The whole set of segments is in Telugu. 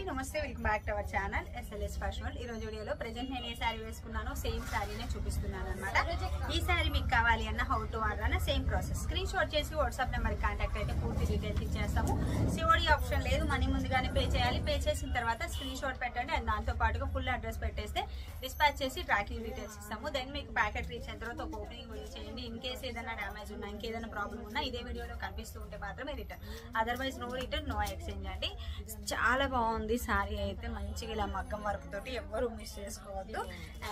నమస్తే, welcome back to our channel SLS fashion world. ఈ రోజు వీడియోలో ప్రెజెంట్ నేను ఏ శారీ వేసుకున్నానో సేమ్ శారీనే చూపిస్తున్నాను అనమాట. ఈ శారీ మీకు కావాలి అన్న హౌ టు ఆర్డర్ అన్న సేమ్ ప్రాసెస్. స్క్రీన్ షాట్ చేసి వాట్సాప్ నెంబర్కి కాంటాక్ట్ అయితే పూర్తి డీటెయిల్స్ ఇచ్చేస్తాము. COD ఆప్షన్ లేదు, మనీ ముందుగానే పే చేయాలి. పే చేసిన తర్వాత స్క్రీన్ షాట్ పెట్టండి అండ్ దాంతో పాటుగా ఫుల్ అడ్రస్ పెట్టేస్తే డిస్పాచ్ చేసి ట్రాకింగ్ డీటెయిల్స్ ఇస్తాము. దెన్ మీకు ప్యాకెట్ రీచ్ అయిన తర్వాత ఒక ఓపెనింగ్ వీడియో చేయండి. ఇన్ కేసు ఏదైనా డ్యామేజ్ ఉన్నా, ఇంకేదైనా ప్రాబ్లం ఉన్నా ఇదే వీడియోలో కనిపిస్తూ ఉంటే మాత్రమే return, otherwise no return no exchange అండి. చాలా బాగుంది శారీ అయితే, మంచిగా ఇలా మగ్గం వర్క్ తోటి ఎవ్వరూ మిస్ చేసుకోవద్దు.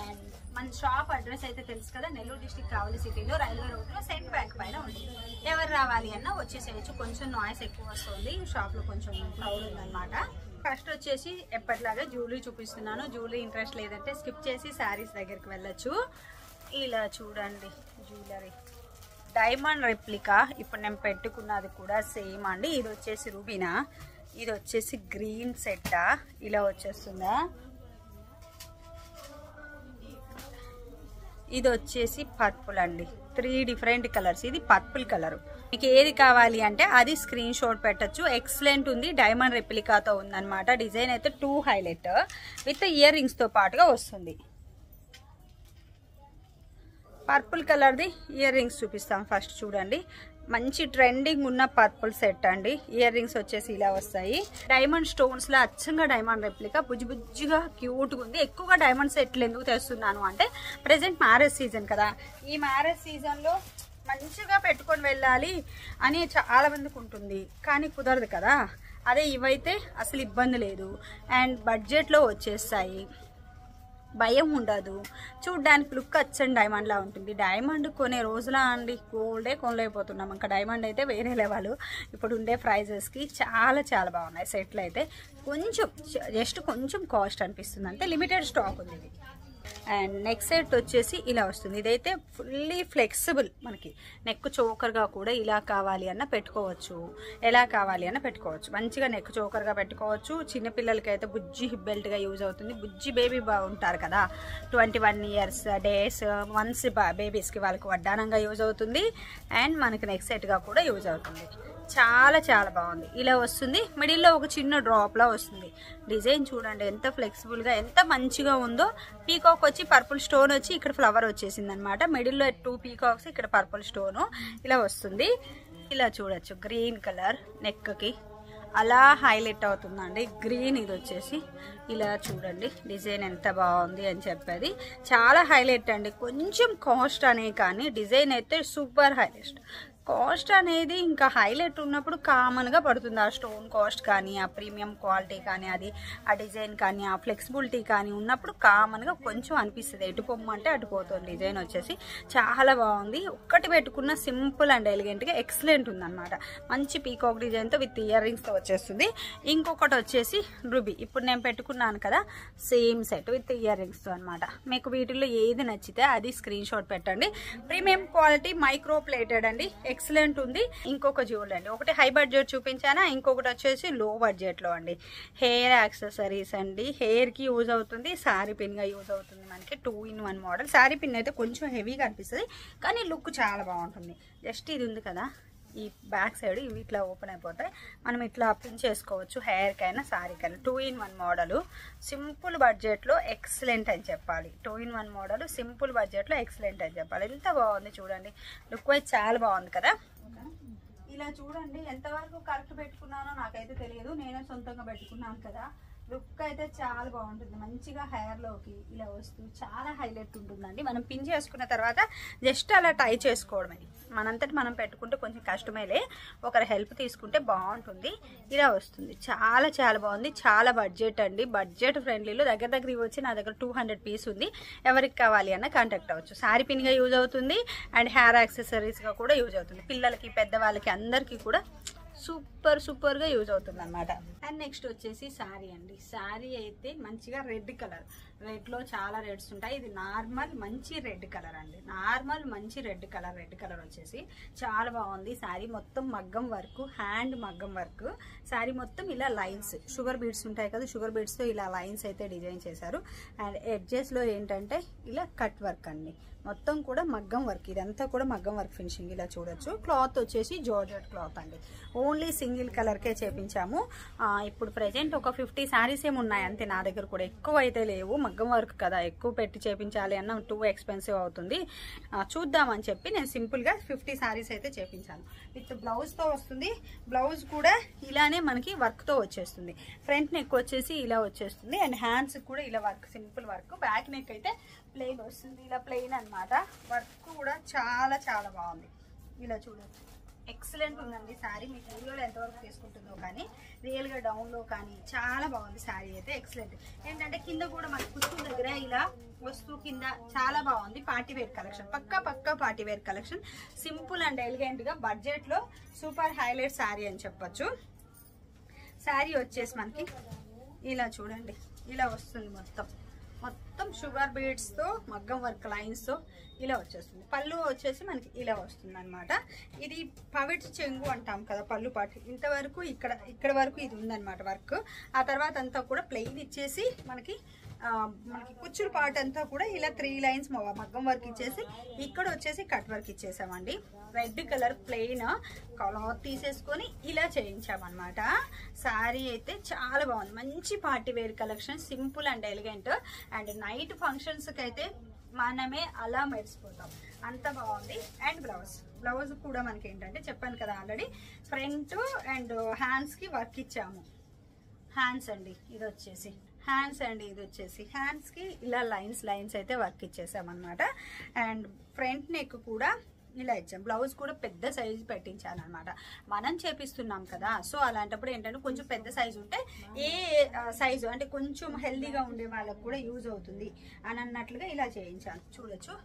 అండ్ మన షాప్ అడ్రస్ అయితే తెలుసు కదా, నెల్లూరు డిస్ట్రిక్ట్ కావలి సిటీలో రైల్వే రోడ్ లో సెంట్ బ్యాంక్ పైన ఉంటుంది. ఎవరు రావాలి అన్నా వచ్చేసేయచ్చు. కొంచెం నాయిస్ ఎక్కువ వస్తుంది, షాప్ లో కొంచెం క్రౌడ్ ఉందన్నమాట. ఫస్ట్ వచ్చేసి ఎప్పటిలాగా జ్యువెలరీ చూపిస్తున్నాను. జ్యువెలరీ ఇంట్రెస్ట్ లేదంటే స్కిప్ చేసి శారీస్ దగ్గరికి వెళ్ళొచ్చు. ఇలా చూడండి, జ్యువెలరీ డైమండ్ రెప్లికా. ఇప్పుడు నేను పెట్టుకున్నది కూడా సేమ్ అండి. ఇది వచ్చేసి రూబీనా, ఇది వచ్చేసి గ్రీన్ సెట్టా, ఇలా వచ్చేస్తుందా. ఇది వచ్చేసి పర్పుల్ అండి, 3 డిఫరెంట్ కలర్స్. ఇది పర్పుల్ కలర్. మీకు ఏది కావాలి అంటే అది స్క్రీన్ షాట్ పెట్టచ్చు. ఎక్సలెంట్ ఉంది, డైమండ్ రెప్లికాతో ఉందన్నమాట. డిజైన్ అయితే 2 హైలైట్ విత్ ఇయర్ రింగ్స్ తో పాటుగా వస్తుంది. పర్పుల్ కలర్ది ఇయర్ రింగ్స్ చూపిస్తాం. ఫస్ట్ చూడండి, మంచి ట్రెండింగ్ ఉన్న పర్పుల్ సెట్ అండి. ఇయర్ రింగ్స్ వచ్చేసి ఇలా వస్తాయి. డైమండ్ స్టోన్స్ లో అచ్చంగా డైమండ్ రెప్లికా, బుజ్జి బుజ్జిగా క్యూట్ గా ఉంది. ఎక్కువగా డైమండ్ సెట్లు ఎందుకు తెస్తున్నాను అంటే ప్రెసెంట్ మ్యారేజ్ సీజన్ కదా, ఈ మ్యారేజ్ సీజన్ లో మంచిగా పెట్టుకొని వెళ్ళాలి అని చాలా మందికి ఉంటుంది, కానీ కుదరదు కదా. అదే ఇవైతే అసలు ఇబ్బంది లేదు అండ్ బడ్జెట్ లో వచ్చేస్తాయి, భయం ఉండదు. చూడ్డానికి లుక్ అచ్చండి డైమండ్ లా ఉంటుంది. డైమండ్ కొనే రోజులా అండి, గోల్డే కొనలేకపోతున్నాం. ఇంకా డైమండ్ అయితే వేరే లెవెల్ ఇప్పుడు ఉండే ప్రైజెస్కి. చాలా చాలా బాగున్నాయి సెట్లు అయితే. కొంచెం జస్ట్ కొంచెం కాస్ట్ అనిపిస్తుంది అంతే, లిమిటెడ్ స్టాక్ ఉంది ఇది. అండ్ నెక్స్ట్ సెట్ వచ్చేసి ఇలా వస్తుంది. ఇదైతే ఫుల్లీ ఫ్లెక్సిబుల్, మనకి నెక్ చోకర్గా కూడా ఇలా కావాలి అన్న పెట్టుకోవచ్చు, ఎలా కావాలి అన్న పెట్టుకోవచ్చు. మంచిగా నెక్ చోకర్గా పెట్టుకోవచ్చు. చిన్నపిల్లలకి అయితే బుజ్జి హిప్ బెల్ట్గా యూజ్ అవుతుంది. బుజ్జి బేబీ ఉంటారు కదా, 21 ఇయర్స్ డేస్ మంత్స్ బేబీస్కి వాళ్ళకి వడ్డానంగా యూజ్ అవుతుంది అండ్ మనకి నెక్ సెట్గా కూడా యూజ్ అవుతుంది. చాలా చాలా బాగుంది. ఇలా వస్తుంది, మిడిల్లో ఒక చిన్న డ్రాప్ లా వస్తుంది. డిజైన్ చూడండి ఎంత ఫ్లెక్సిబుల్ గా, ఎంత మంచిగా ఉందో. పీకాక్ వచ్చి పర్పుల్ స్టోన్ వచ్చి ఇక్కడ ఫ్లవర్ వచ్చేసింది అనమాట. మిడిల్లో 2 పీకాక్స్, ఇక్కడ పర్పుల్ స్టోన్ ఇలా వస్తుంది. ఇలా చూడొచ్చు, గ్రీన్ కలర్ నెక్ కి అలా హైలైట్ అవుతుందండి. గ్రీన్ ఇది వచ్చేసి ఇలా చూడండి, డిజైన్ ఎంత బాగుంది అని చెప్పేది. చాలా హైలైట్ అండి. కొంచెం కాస్ట్ అనే కానీ డిజైన్ అయితే సూపర్ హైలైట్. కాస్ట్ అనేది ఇంకా హైలైట్ ఉన్నప్పుడు కామన్గా పడుతుంది. ఆ స్టోన్ కాస్ట్ కానీ, ఆ ప్రీమియం క్వాలిటీ కానీ, అది ఆ డిజైన్ కానీ, ఆ ఫ్లెక్సిబిలిటీ కానీ ఉన్నప్పుడు కామన్గా కొంచెం అనిపిస్తుంది. ఎటు పొమ్మంటే అటు పోతుంది. డిజైన్ వచ్చేసి చాలా బాగుంది. ఒక్కటి పెట్టుకున్న సింపుల్ అండ్ ఎలిగెంట్గా ఎక్సలెంట్ ఉందన్నమాట. మంచి పీకాక్ డిజైన్తో విత్ ఇయర్ రింగ్స్తో వచ్చేస్తుంది. ఇంకొకటి వచ్చేసి రూబీ, ఇప్పుడు నేను పెట్టుకున్నాను కదా సేమ్ సెట్ విత్ ఇయర్ రింగ్స్తో అనమాట. మీకు వీటిల్లో ఏది నచ్చితే అది స్క్రీన్ షాట్ పెట్టండి. ప్రీమియం క్వాలిటీ మైక్రో ప్లేటెడ్ అండి, ఎక్సలెంట్ ఉంది. ఇంకొక జ్యువెలరీ అండి, ఒకటి హై బడ్జెట్ చూపించానా, ఇంకొకటి వచ్చేసి లో బడ్జెట్ లో అండి. హెయిర్ యాక్సెసరీస్ అండి, హెయిర్ కి యూజ్ అవుతుంది, శారీ పిన్ గా యూజ్ అవుతుంది. మనకి 2-in-1 మోడల్. శారీ పిన్ అయితే కొంచెం హెవీగా అనిపిస్తుంది కానీ లుక్ చాలా బాగుంటుంది. జస్ట్ ఇది ఉంది కదా, ఈ బ్యాక్ సైడ్ ఇవి ఇట్లా ఓపెన్ అయిపోతాయి, మనం ఇట్లా పిన్ చేసుకోవచ్చు హెయిర్ కైనా శారీకైనా. 2-in-1 మోడల్, సింపుల్ బడ్జెట్లో ఎక్సలెంట్ అని చెప్పాలి. 2-in-1 మోడల్ సింపుల్ బడ్జెట్లో ఎక్సలెంట్ అని చెప్పాలి. ఎంత బాగుంది చూడండి, లుక్ వైజ్ చాలా బాగుంది కదా. ఇలా చూడండి, ఎంతవరకు కరెక్ట్ పెట్టుకున్నానో నాకైతే తెలియదు, నేనే సొంతంగా పెట్టుకున్నాను కదా. లుక్ అయితే చాలా బాగుంటుంది. మంచిగా హెయిర్లోకి ఇలా వస్తూ చాలా హైలైట్ ఉంటుందండి. మనం పిన్ చేసుకున్న తర్వాత జస్ట్ అలా టై చేసుకోవడమే. మనంతటి మనం పెట్టుకుంటే కొంచెం కష్టమేలే, ఒకరి హెల్ప్ తీసుకుంటే బాగుంటుంది. ఇలా వస్తుంది, చాలా చాలా బాగుంది. చాలా బడ్జెట్ అండి, బడ్జెట్ ఫ్రెండ్లీలో దగ్గర దగ్గర ఇవ్వచ్చు. నా దగ్గర 200 పీస్ ఉంది. ఎవరికి కావాలి అన్న కాంటాక్ట్ అవ్వచ్చు. శారీ పిన్గా యూజ్ అవుతుంది అండ్ హెయిర్ యాక్సెసరీస్గా కూడా యూజ్ అవుతుంది. పిల్లలకి, పెద్దవాళ్ళకి అందరికీ కూడా సూపర్ గా యూజ్ అవుతుంది అనమాట. అండ్ నెక్స్ట్ వచ్చేసి శారీ అండి. శారీ అయితే మంచిగా రెడ్ కలర్, రెడ్ లో చాలా రెడ్స్ ఉంటాయి. ఇది నార్మల్ మంచి రెడ్ కలర్ అండి, నార్మల్ మంచి రెడ్ కలర్ వచ్చేసి చాలా బాగుంది. శారీ మొత్తం మగ్గం వర్క్, హ్యాండ్ మగ్గం వర్క్. శారీ మొత్తం ఇలా లైన్స్, షుగర్ బీడ్స్ ఉంటాయి కదా, షుగర్ బీడ్స్ తో ఇలా లైన్స్ అయితే డిజైన్ చేశారు. అండ్ ఎడ్జెస్ లో ఏంటంటే ఇలా కట్ వర్క్ అండి, మొత్తం కూడా మగ్గం వర్క్. ఇదంతా కూడా మగ్గం వర్క్ ఫినిషింగ్. ఇలా చూడొచ్చు. క్లాత్ వచ్చేసి జార్జెట్ క్లాత్ అండి. ఓన్లీ సింగిల్ కలర్కే చేపించాము. ఇప్పుడు ప్రెజెంట్ ఒక 50 శారీస్ ఏమి ఉన్నాయి అంతే నా దగ్గర కూడా, ఎక్కువ అయితే లేవు. మగ్గం వర్క్ కదా, ఎక్కువ పెట్టి చేపించాలి అన్న టూ ఎక్స్పెన్సివ్ అవుతుంది. చూద్దామని చెప్పి నేను సింపుల్గా 50 శారీస్ అయితే చేపించాను. విత్ బ్లౌజ్తో వస్తుంది. బ్లౌజ్ కూడా ఇలానే మనకి వర్క్తో వచ్చేస్తుంది. ఫ్రంట్ నెక్ వచ్చేసి ఇలా వచ్చేస్తుంది అండ్ హ్యాండ్స్ కూడా ఇలా work, simple work. Back neck అయితే ప్లెయిన్ వస్తుంది, ఇలా ప్లెయిన్ అనమాట. వర్క్ కూడా చాలా చాలా బాగుంది. ఇలా చూడొచ్చు, ఎక్సలెంట్ ఉందండి శారీ. మీకు వీడియోలో ఎంతవరకు తీసుకుంటుందో కానీ రియల్గా డౌన్లో కానీ చాలా బాగుంది శారీ అయితే, ఎక్సలెంట్. ఏంటంటే కింద కూడా మన కుచ్చు దగ్గర ఇలా వస్తూ కింద చాలా బాగుంది. పార్టీ వేర్ కలెక్షన్, పక్కా party wear collection. Simple and ఎలిగెంట్గా బడ్జెట్లో సూపర్ హైలైట్ శారీ అని చెప్పొచ్చు. శారీ వచ్చేసి మనకి ఇలా చూడండి, ఇలా వస్తుంది. మొత్తం షుగర్ బీడ్స్తో మగ్గం వర్క్ లైన్స్తో ఇలా వచ్చేస్తుంది. పళ్ళు వచ్చేసి మనకి ఇలా వస్తుంది అనమాట. ఇది పవిట్ చెంగు అంటాం కదా పళ్ళు పాటు, ఇంతవరకు ఇక్కడ వరకు ఇది ఉందన్నమాట వర్క్. ఆ తర్వాత అంతా కూడా ప్లెయిన్ ఇచ్చేసి మనకి కుచ్చుల పార్ట్ అంతా కూడా ఇలా 3 లైన్స్ మగ్గం వర్క్ ఇచ్చేసి ఇక్కడ వచ్చేసి కట్ వర్క్ ఇచ్చేసామండి. రెడ్ కలర్ ప్లెయిన్ క్లాత్ తీసేసుకొని ఇలా చేయించామన్నమాట. శారీ అయితే చాలా బాగుంది, మంచి party wear collection, simple and elegant. And night ఫంక్షన్స్కి అయితే మనమే అలా మెరిసిపోతాం, అంత బాగుంది. అండ్ బ్లౌజ్ కూడా మనకి ఏంటంటే చెప్పాను కదా ఆల్రెడీ, ఫ్రంట్ అండ్ హ్యాండ్స్కి వర్క్ ఇచ్చాము. హ్యాండ్స్ అండి ఇది వచ్చేసి హ్యాండ్స్ కి ఇలా లైన్స్ అయితే వర్క్ ఇచ్చేసామన్నమాట. అండ్ ఫ్రంట్ నెక్ కూడా ఇలా ఇచ్చాం. బ్లౌజ్ కూడా పెద్ద సైజు పెట్టించాను అనమాట. మనం చేపిస్తున్నాం కదా, సో అలాంటప్పుడు ఏంటంటే కొంచెం పెద్ద సైజు ఉంటే ఏ సైజు అంటే కొంచెం హెల్దీగా ఉండే వాళ్ళకు కూడా యూజ్ అవుతుంది అని అన్నట్లుగా ఇలా చేయించాను. చూడొచ్చు,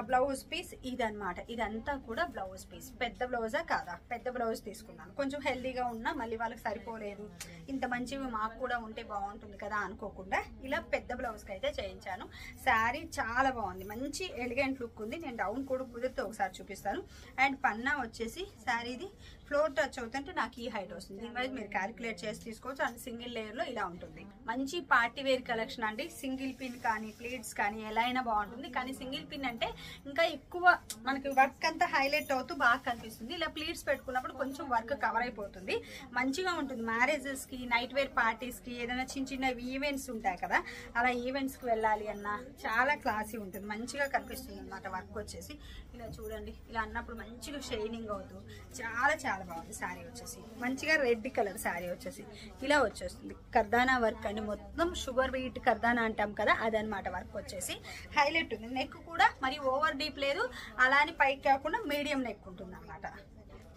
బ్లౌజ్ పీస్ ఇదనమాట. ఇదంతా కూడా బ్లౌజ్ పీస్. పెద్ద బ్లౌజా కాదా, పెద్ద బ్లౌజ్ తీసుకున్నాను. కొంచెం హెల్దీగా ఉన్నా మళ్ళీ వాళ్ళకి సరిపోలేదు, ఇంత మంచివి మాకు కూడా ఉంటే బాగుంటుంది కదా అనుకోకుండా ఇలా పెద్ద బ్లౌజ్కి అయితే చేయించాను. శారీ చాలా బాగుంది, మంచి ఎలిగెంట్ లుక్ ఉంది. నేను డౌన్ కూడా కుదిరితే ఒకసారి చూపిస్తాను. అండ్ పన్నా వచ్చేసి శారీది ఫ్లోర్ టచ్ అవుతుంటే నాకు ఈ హైట్ వస్తుంది. దీనివల్ల మీరు క్యాలిక్యులేట్ చేసి తీసుకోవచ్చు. అండ్ సింగిల్ లేయర్ లో ఇలా ఉంటుంది. మంచి పార్టీ వేర్ కలెక్షన్ అండి. సింగిల్ పిన్ కానీ ప్లీట్స్ కానీ ఎలా అయినా బాగుంటుంది. కానీ సింగిల్ పిన్ అంటే ఇంకా ఎక్కువ మనకి వర్క్ అంతా హైలైట్ అవుతూ బాగా కనిపిస్తుంది. ఇలా ప్లీట్స్ పెట్టుకున్నప్పుడు కొంచెం వర్క్ కవర్ అయిపోతుంది, మంచిగా ఉంటుంది. మ్యారేజెస్ కి, నైట్ వేర్ పార్టీస్ కి, ఏదైనా చిన్న ఈవెంట్స్ ఉంటాయి కదా, అలా ఈవెంట్స్ కి వెళ్ళాలి అన్నా చాలా క్లాసీ ఉంటుంది, మంచిగా కనిపిస్తుంది అన్నమాట. వర్క్ వచ్చేసి ఇలా చూడండి, ఇలా అన్నప్పుడు మంచిగా షైనింగ్ అవుతూ చాలా చాలా బాగుంది. శారీ వచ్చేసి మంచిగా రెడ్ కలర్ శారీ వచ్చేసి ఇలా వచ్చేస్తుంది. కర్దానా వర్క్ అండి, మొత్తం షుగర్ బీట్ కర్దానా అంటాం కదా, అదనమాట. వర్క్ వచ్చేసి హైలైట్ ఉంది. నెక్ కూడా మరి ఓవర్ డీప్ లేదు, అలానే పైకి కాకుండా మీడియం నెక్ ఉంటుంది అన్నమాట.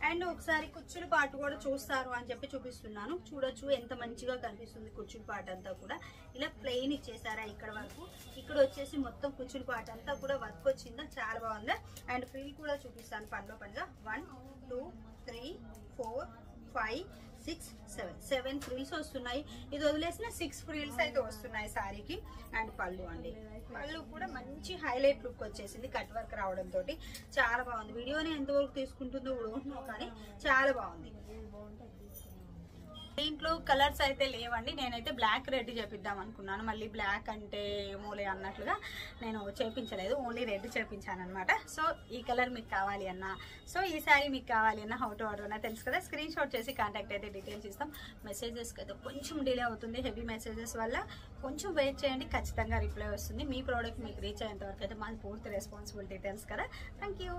అండ్ ఒకసారి కుచ్చుల పాటు కూడా చూస్తారు అని చెప్పి చూపిస్తున్నాను. చూడొచ్చు ఎంత మంచిగా కనిపిస్తుంది. కుచ్చుల పాటు అంతా కూడా ఇలా ప్లెయిన్ ఇచ్చేసారా ఇక్కడ వరకు. ఇక్కడ వచ్చేసి మొత్తం కుచ్చుల పాటు అంతా కూడా వర్క్ వచ్చిందా, చాలా బాగుందా. అండ్ ఫ్రిల్ కూడా చూపిస్తాను పనిలో పనిగా. 1 2 3 4 5 6 7 ఫ్రిల్స్ వస్తున్నాయి. ఇది వదిలేసిన 6 ఫ్రిల్స్ అయితే వస్తున్నాయి శారీకి. అండ్ పళ్ళు అండి, పళ్ళు కూడా మంచి హైలైట్ లుక్ వచ్చేసింది కట్ వర్క్ రావడంతో. చాలా బాగుంది. వీడియోని ఎంతవరకు తీసుకుంటుందో కూడా కానీ చాలా బాగుంది. దీంట్లో కలర్స్ అయితే లేవండి. నేనైతే బ్లాక్ రెడ్ చేపిద్దాం అనుకున్నాను, మళ్ళీ బ్లాక్ అంటే మూలే అన్నట్లుగా నేను చేపించలేదు, ఓన్లీ రెడ్ చేపించాను అనమాట. సో ఈ కలర్ మీకు కావాలి అన్నా, సో ఈ శారీ మీకు కావాలి అన్నా హౌ టు ఆర్డర్ అన్నా తెలుసు కదా. స్క్రీన్ షాట్ చేసి కాంటాక్ట్ అయితే డీటెయిల్స్ ఇస్తాం. మెసేజెస్కి అయితే కొంచెం డిలే అవుతుంది, హెవీ మెసేజెస్ వల్ల కొంచెం వెయిట్ చేయండి, ఖచ్చితంగా రిప్లై వస్తుంది. మీ ప్రోడక్ట్ మీకు రీచ్ అయ్యేంత వరకు అయితే మాది పూర్తి రెస్పాన్సిబిలిటీ తెలుసు కదా. Thank you.